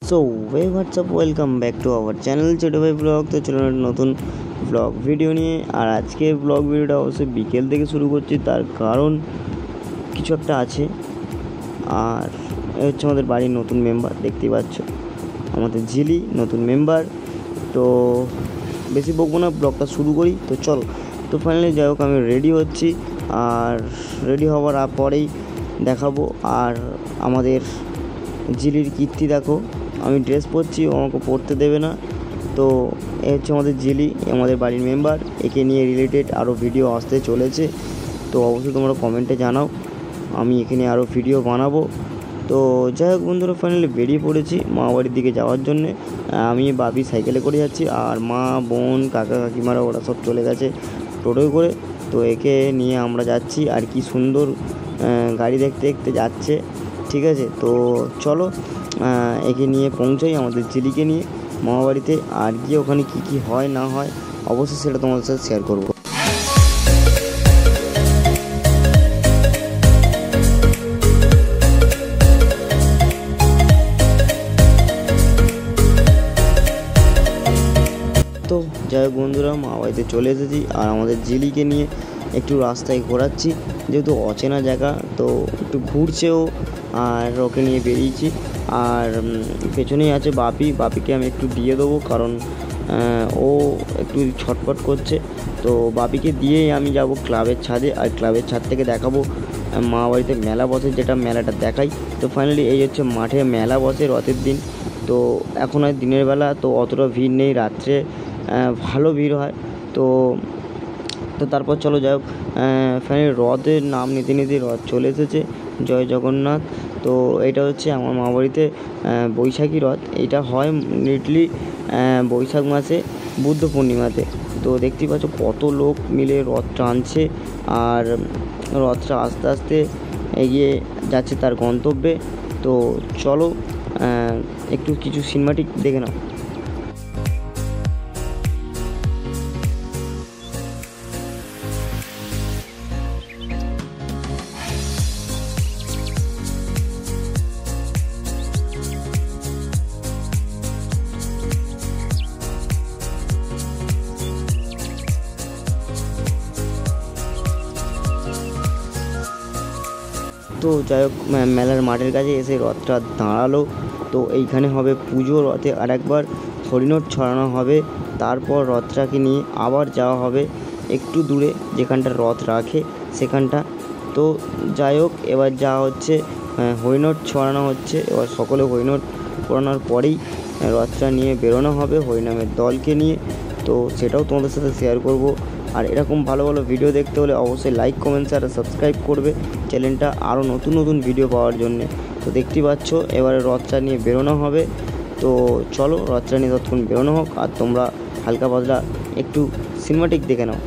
So WhatsApp welcome back to our channel ছোটো ভাই blog. তো চলুন নতুন ব্লগ ভিডিও নিয়ে। আর আজকে ব্লগ ভিডিওটা অবশ্যই বিকেল থেকে শুরু করছি, তার কারণ কিছু একটা আছে। আর এ হচ্ছে আমাদের বাড়ির নতুন মেম্বার, দেখতেই পাচ্ছ আমাদের ঝিলি নতুন মেম্বার। তো বেশি বকবো না, ব্লগটা শুরু করি। তো চলো, তো ফাইনালি যাই হোক আমি রেডি হচ্ছি, আর রেডি হওয়ার পরেই দেখাবো। আর আমাদের ঝিলির কীর্তি দেখো, আমি ড্রেস পরছি, ও আমাকে পরতে দেবে না। তো এ হচ্ছে আমাদের ঝিলি, আমাদের বাড়ির মেম্বার। একে নিয়ে রিলেটেড আরও ভিডিও আসতে চলেছে, তো অবশ্যই তোমরা কমেন্টে জানাও, আমি এখানে আরও ভিডিও বানাবো। তো যাই হোক বন্ধুরা, ফাইনালি বেরিয়ে পড়েছি মামাবাড়ির দিকে যাওয়ার জন্যে। আমি বাপি সাইকেলে করে যাচ্ছি, আর মা বোন কাকা কাকিমারা ওরা সব চলে গেছে টোটোয় করে। তো একে নিয়ে আমরা যাচ্ছি, আর কি সুন্দর গাড়ি দেখতে দেখতে যাচ্ছে। ঠিক আছে, তো চলো একে নিয়ে পৌঁছাই আমাদের ঝিলিকে নিয়ে মামাবাড়িতে। আর গিয়ে ওখানে কী কী হয় না হয় অবশ্যই সেটা তোমাদের সাথে শেয়ার করবো। তো যাই হোক বন্ধুরা, মামাবাড়িতে চলে এসেছি, আর আমাদের ঝিলিকে নিয়ে একটু রাস্তায় ঘোরাচ্ছি, যেহেতু অচেনা জায়গা তো একটু ঘুরছেও, আর ওকে নিয়ে বেরিয়েছি। আর পেছনেই আছে বাপিকে আমি একটু দিয়ে দেবো, কারণ ও একটু ছটফট করছে। তো বাপিকে দিয়েই আমি যাব ক্লাবের ছাদে, আর ক্লাবের ছাদ থেকে দেখাবো মামাবাড়িতে মেলা বসে, যেটা মেলাটা দেখাই। তো ফাইনালি এই হচ্ছে মাঠে মেলা বসে রথের দিন। তো এখন আর দিনের বেলা তো অতটা ভিড় নেই, রাত্রে ভালো ভিড় হয়। তো তারপর চলো যাই হোক, ফাইনালি রথের নাম নিতে নিতে রথ চলে এসেছে। জয় জগন্নাথ। তো এটা হচ্ছে আমার মামাবাড়িতে বৈশাখী রথ। এটা হয় নিটলি বৈশাখ মাসে বুদ্ধ পূর্ণিমাতে। তো দেখতেই পাচ্ছ কত লোক মিলে রথ টানছে, আর রথটা আস্তে আস্তে এগিয়ে যাচ্ছে তার গন্তব্যে। তো চলো একটু কিছু সিনেমাটিক দেখে নাও। তো যাই হোক, মেলার মাঠের কাছে এসে রথটা দাঁড়ালো। তো এইখানে হবে পুজো, রথে আর একবার হরিণট ছড়ানো হবে, তারপর রথটাকে নিয়ে আবার যাওয়া হবে একটু দূরে যেখানটা রথ রাখে সেখানটা। তো যাই হোক, এবার যাওয়া হচ্ছে, হরিণট ছড়ানো হচ্ছে। এবার সকলে হরিণট পড়ানোর পরেই রথটা নিয়ে বেরোনো হবে হরিনামের দলকে নিয়ে। তো সেটাও তোমাদের সাথে শেয়ার করব। আর এরকম ভালো ভালো ভিডিও দেখতে হলে অবশ্যই লাইক কমেন্ট শেয়ার আর সাবস্ক্রাইব করবে চ্যানেলটা, আরও নতুন নতুন ভিডিও পাওয়ার জন্যে। তো দেখতেই পাচ্ছ এবারে রথটা নিয়ে বেরোনো হবে। তো চলো রথটা নিয়ে ততক্ষণ বেরোনো হোক, আর তোমরা হালকা পাতলা একটু সিনেমাটিক দেখে নাও।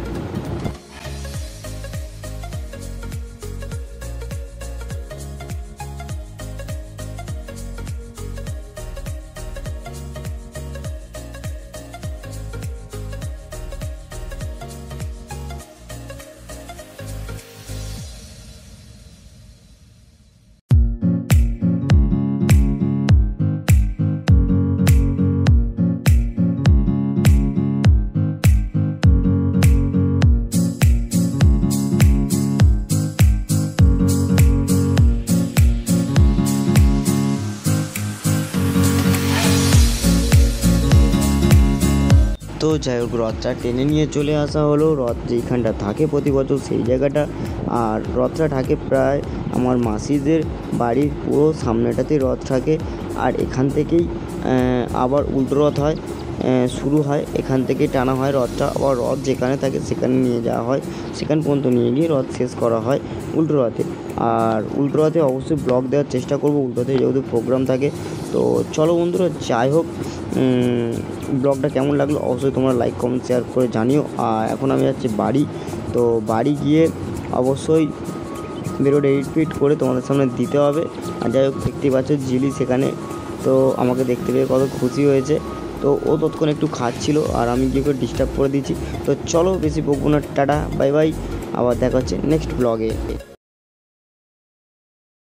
তো যাই হোক, রথটা টেনে নিয়ে চলে আসা হলো, রথ যেইখানটা থাকে প্রতি বছর সেই জায়গাটা। আর রথটা থাকে প্রায় আমার মাসিদের বাড়ির পুরো সামনেটাতেই রথ থাকে। আর এখান থেকেই আবার উল্টো রথ হয়, শুরু হয় এখান থেকেই টানা হয় রথটা। আবার রথ যেখানে থাকে সেখানে নিয়ে যাওয়া হয়, সেখান পর্যন্ত নিয়ে গিয়ে রথ শেষ করা হয় উল্টো রথে। আর উল্টো রথে অবশ্যই ব্লগ দেওয়ার চেষ্টা করবো, উল্টো রথে যেহেতু প্রোগ্রাম থাকে। তো চলো বন্ধুরা, যাই হোক ব্লগটা কেমন লাগলো অবশ্যই তোমরা লাইক কমেন্ট শেয়ার করে জানিও। আর এখন আমি যাচ্ছি বাড়ি। তো বাড়ি গিয়ে অবশ্যই ভিডিওটা এডিট করে তোমাদের সামনে দিতে হবে। আর যাই হোক, দেখতেই পাচ্ছ ঝিলি সেখানে, তো আমাকে দেখতে পেয়ে কত খুশি হয়েছে। তো ও ততক্ষণ একটু খাচ্ছিল, আর আমি গিয়ে করে ডিস্টার্ব করে দিয়েছি। তো চলো বেশি বকবো না, টাটা বাই বাই, আবার দেখা হচ্ছে নেক্সট ব্লগে।